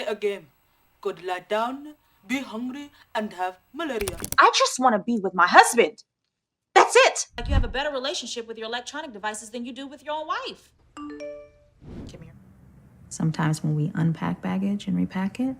a game. Could lie down, be hungry, and have malaria. I just want to be with my husband. That's it. Like you have a better relationship with your electronic devices than you do with your own wife. Come here. Sometimes when we unpack baggage and repack it,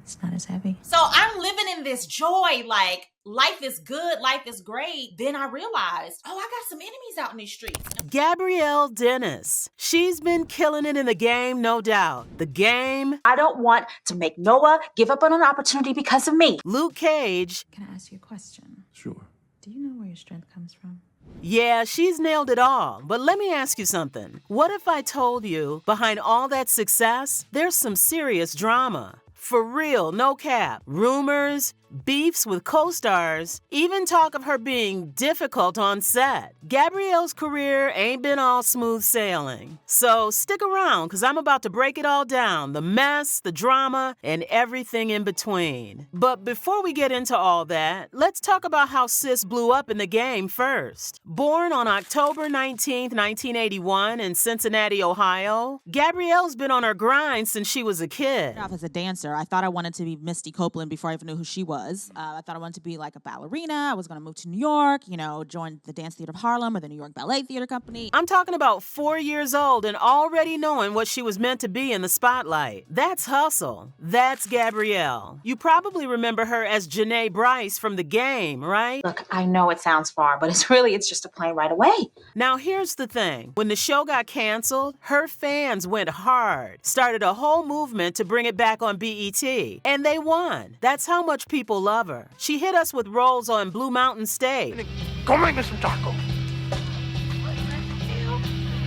it's not as heavy. So I'm living in this joy, like life is good, life is great. Then I realized, oh, I got some enemies out in these streets. Gabrielle Dennis. She's been killing it in the game, no doubt. The game. I don't want to make Noah give up on an opportunity because of me. Luke Cage. Can I ask you a question? Sure. Do you know where your strength comes from? Yeah, she's nailed it all. But let me ask you something. What if I told you behind all that success, there's some serious drama? For real, no cap. Rumors, beefs with co-stars, even talk of her being difficult on set. Gabrielle's career ain't been all smooth sailing. So stick around, because I'm about to break it all down. The mess, the drama, and everything in between. But before we get into all that, let's talk about how Sis blew up in the game first. Born on October 19th, 1981 in Cincinnati, Ohio, Gabrielle's been on her grind since she was a kid. Off as a dancer, I thought I wanted to be Misty Copeland before I even knew who she was. I thought I wanted to be like a ballerina. I was going to move to New York, join the Dance Theater of Harlem or the New York Ballet Theater Company. I'm talking about 4 years old and already knowing what she was meant to be in the spotlight. That's hustle. That's Gabrielle. You probably remember her as Janae Bryce from The Game, right? Look, I know it sounds far, but it's just a plane right away. Now here's the thing. When the show got canceled, her fans went hard, started a whole movement to bring it back on BET, and they won. That's how much people love her. She hit us with roles on Blue Mountain Stage. Go make me some tacos.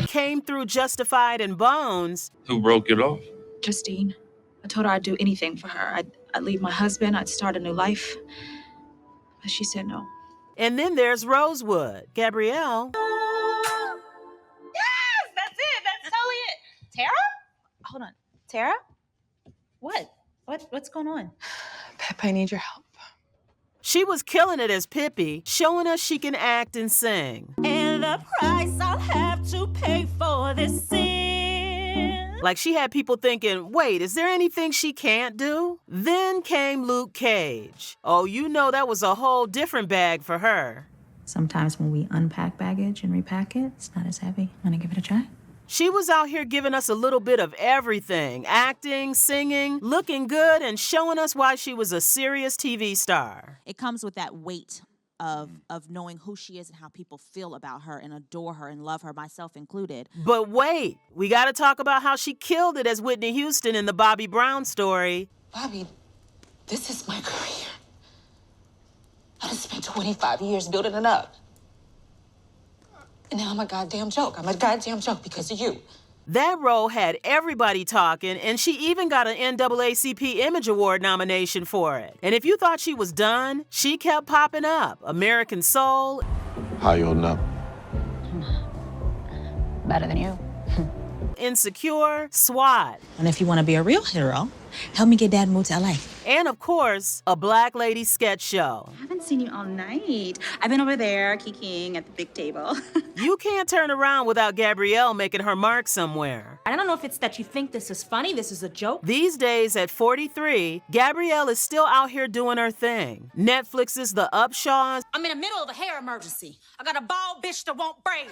Came through Justified and Bones. Who broke it off? Justine. I told her I'd do anything for her. I'd leave my husband, I'd start a new life. But she said no. And then there's Rosewood. Gabrielle. Yes, that's it. That's totally it. Tara? Hold on. Tara? What? What's going on? Pep, I need your help. She was killing it as Pippi, showing us she can act and sing. And the price I'll have to pay for this sin. Like she had people thinking, wait, is there anything she can't do? Then came Luke Cage. Oh, that was a whole different bag for her. Sometimes when we unpack baggage and repack it, it's not as heavy. Want to give it a try? She was out here giving us a little bit of everything, acting, singing, looking good, and showing us why she was a serious TV star. It comes with that weight of knowing who she is and how people feel about her and adore her and love her, myself included. But wait, we got to talk about how she killed it as Whitney Houston in the Bobby Brown story. Bobby, this is my career. I done spent 25 years building it up. And now I'm a goddamn joke. I'm a goddamn joke because of you. That role had everybody talking, and she even got an NAACP Image Award nomination for it. And if you thought she was done, she kept popping up. American Soul. How you holding up? Better than you. Insecure, SWAT. And if you want to be a real hero, help me get Dad moved to LA. And of course, a Black Lady sketch show. I haven't seen you all night. I've been over there kikiing at the big table. You can't turn around without Gabrielle making her mark somewhere. I don't know if it's that you think this is funny, this is a joke. These days, at 43, Gabrielle is still out here doing her thing. Netflix's The Upshaws. I'm in the middle of a hair emergency. I got a bald bitch that won't braids.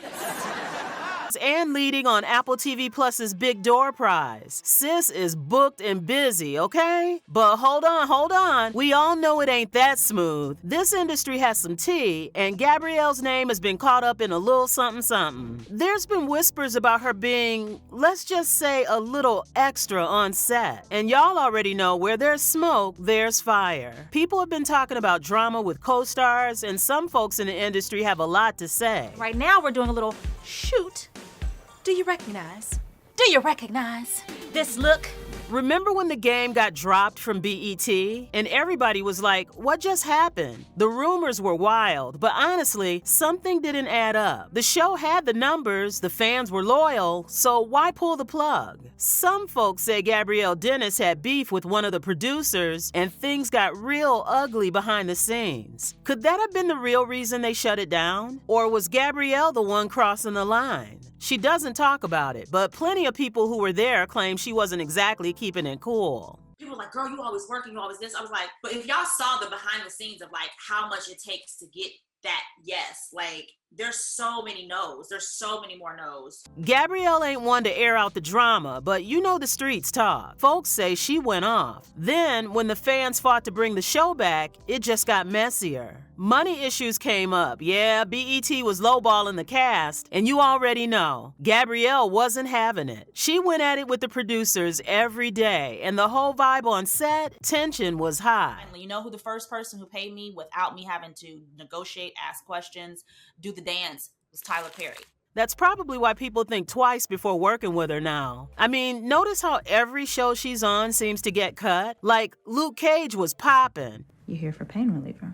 And leading on Apple TV Plus's Big Door Prize. Sis is booked and busy, okay? But hold on. We all know it ain't that smooth. This industry has some tea, and Gabrielle's name has been caught up in a little something. There's been whispers about her being, let's just say, a little extra on set. And y'all already know where there's smoke, there's fire. People have been talking about drama with co-stars, and some folks in the industry have a lot to say. Right now, we're doing a little shoot. Do you recognize? Do you recognize this look? Remember when The Game got dropped from BET? And everybody was like, what just happened? The rumors were wild, but honestly, something didn't add up. The show had the numbers, the fans were loyal, so why pull the plug? Some folks say Gabrielle Dennis had beef with one of the producers, and things got real ugly behind the scenes. Could that have been the real reason they shut it down? Or was Gabrielle the one crossing the line? She doesn't talk about it, but plenty of people who were there claim she wasn't exactly keeping it cool. People were like, girl, you always working, you always this. I was like, but if y'all saw the behind the scenes of like how much it takes to get that yes, like there's so many no's. There's so many more no's. Gabrielle ain't one to air out the drama, but you know the streets talk. Folks say she went off. Then, when the fans fought to bring the show back, it just got messier. Money issues came up. Yeah, BET was lowballing the cast, and you already know, Gabrielle wasn't having it. She went at it with the producers every day, and the whole vibe on set, tension was high. You know who the first person who paid me without me having to negotiate, ask questions, do the dance was Tyler Perry. That's probably why people think twice before working with her now. I mean, notice how every show she's on seems to get cut? Like, Luke Cage was popping. You here for pain reliever?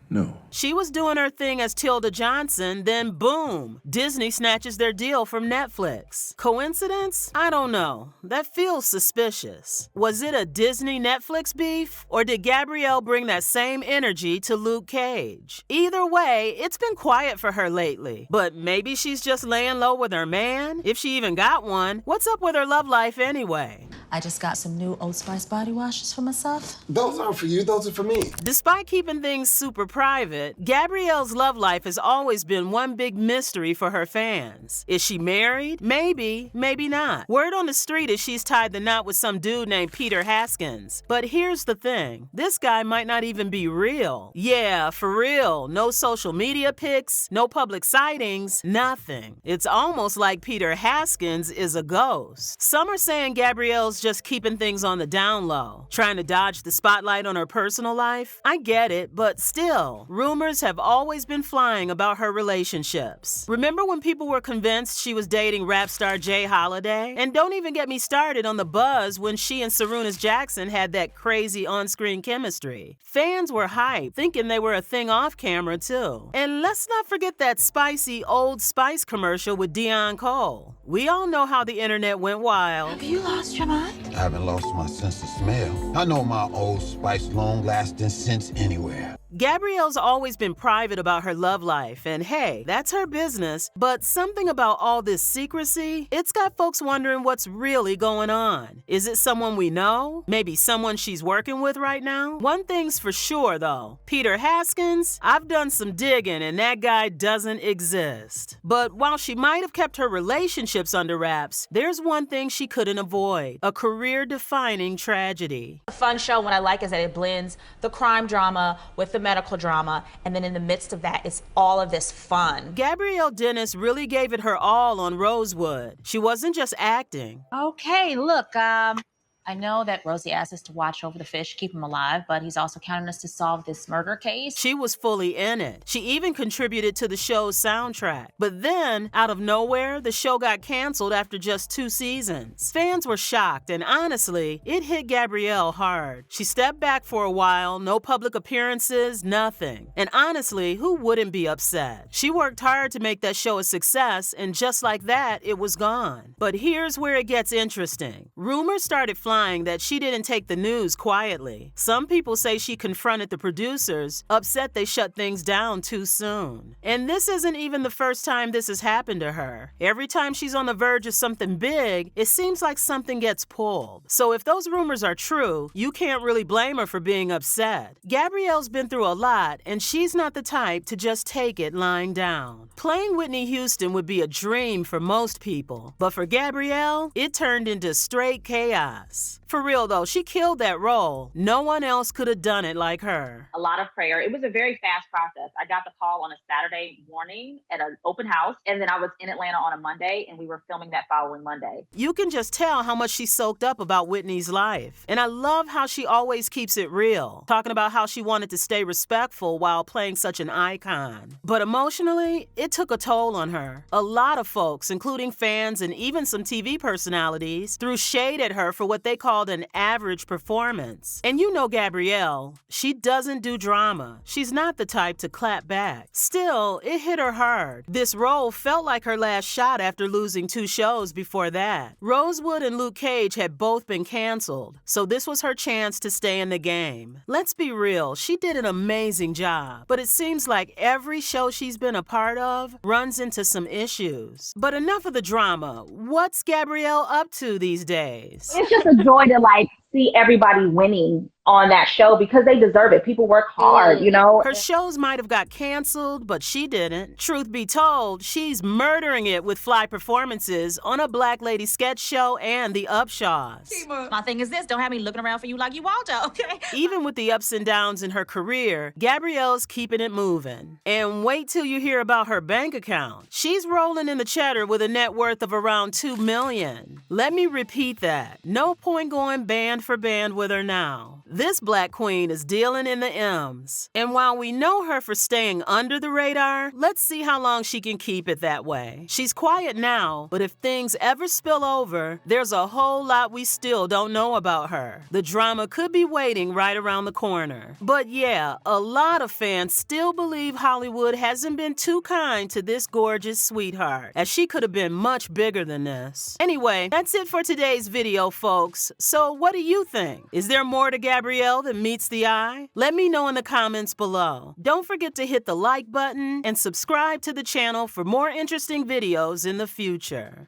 No. She was doing her thing as Tilda Johnson, then boom, Disney snatches their deal from Netflix. Coincidence? I don't know. That feels suspicious. Was it a Disney-Netflix beef? Or did Gabrielle bring that same energy to Luke Cage? Either way, it's been quiet for her lately. But maybe she's just laying low with her man? If she even got one, what's up with her love life anyway? I just got some new Old Spice body washes for myself. Those aren't for you, those are for me. Despite keeping things super private, Gabrielle's love life has always been one big mystery for her fans. Is she married? Maybe, maybe not. Word on the street is she's tied the knot with some dude named Peter Haskins. But here's the thing, this guy might not even be real. Yeah, for real. No social media pics, no public sightings, nothing. It's almost like Peter Haskins is a ghost. Some are saying Gabrielle's just keeping things on the down low, trying to dodge the spotlight on her personal life. I get it, but still, rumors have always been flying about her relationships. Remember when people were convinced she was dating rap star Jay Holiday? And don't even get me started on the buzz when she and Sarunas Jackson had that crazy on-screen chemistry. Fans were hyped, thinking they were a thing off camera too. And let's not forget that spicy Old Spice commercial with Dion Cole. We all know how the internet went wild. Have you lost your mind? I haven't lost my sense of smell. I know my Old Spice long-lasting scents anywhere. Gabrielle's always been private about her love life, and hey, that's her business, but something about all this secrecy, it's got folks wondering what's really going on. Is it someone we know? Maybe someone she's working with right now? One thing's for sure though, Peter Haskins, I've done some digging and that guy doesn't exist. But while she might have kept her relationships under wraps, there's one thing she couldn't avoid, a career-defining tragedy. A fun show, what I like is that it blends the crime drama with the medical drama, and then in the midst of that, it's all of this fun. Gabrielle Dennis really gave it her all on Rosewood. She wasn't just acting. Okay, look, I know that Rosie asked us to watch over the fish, keep him alive, but he's also counting us to solve this murder case. She was fully in it. She even contributed to the show's soundtrack. But then, out of nowhere, the show got canceled after just 2 seasons. Fans were shocked, and honestly, it hit Gabrielle hard. She stepped back for a while, no public appearances, nothing. And honestly, who wouldn't be upset? She worked hard to make that show a success, and just like that, it was gone. But here's where it gets interesting. Rumors started flying that she didn't take the news quietly. Some people say she confronted the producers, upset they shut things down too soon. And this isn't even the first time this has happened to her. Every time she's on the verge of something big, it seems like something gets pulled. So if those rumors are true, you can't really blame her for being upset. Gabrielle's been through a lot, and she's not the type to just take it lying down. Playing Whitney Houston would be a dream for most people, but for Gabrielle, it turned into straight chaos. For real though, she killed that role. No one else could have done it like her. A lot of prayer. It was a very fast process. I got the call on a Saturday morning at an open house, and then I was in Atlanta on a Monday, and we were filming that following Monday. You can just tell how much she soaked up about Whitney's life. And I love how she always keeps it real, talking about how she wanted to stay respectful while playing such an icon. But emotionally, it took a toll on her. A lot of folks, including fans and even some TV personalities, threw shade at her for what they call called an average performance. And you know Gabrielle, she doesn't do drama. She's not the type to clap back. Still, it hit her hard. This role felt like her last shot after losing 2 shows before that. Rosewood and Luke Cage had both been canceled, so this was her chance to stay in the game. Let's be real, she did an amazing job, but it seems like every show she's been a part of runs into some issues. But enough of the drama. What's Gabrielle up to these days? It's just a joy to like see everybody winning on that show because they deserve it. People work hard, you know. Her shows might have got canceled, but she didn't. Truth be told, she's murdering it with fly performances on a Black Lady sketch show and the Upshaws. My thing is this, don't have me looking around for you like you Waldo, okay? Even with the ups and downs in her career, Gabrielle's keeping it moving. And wait till you hear about her bank account. She's rolling in the cheddar with a net worth of around $2 million. Let me repeat that. No point going band for band with her now. This Black queen is dealing in the M's. And while we know her for staying under the radar, let's see how long she can keep it that way. She's quiet now, but if things ever spill over, there's a whole lot we still don't know about her. The drama could be waiting right around the corner. But yeah, a lot of fans still believe Hollywood hasn't been too kind to this gorgeous sweetheart, as she could have been much bigger than this. Anyway, that's it for today's video, folks. So what do you think? Is there more to Gabrielle that meets the eye? Let me know in the comments below. Don't forget to hit the like button and subscribe to the channel for more interesting videos in the future.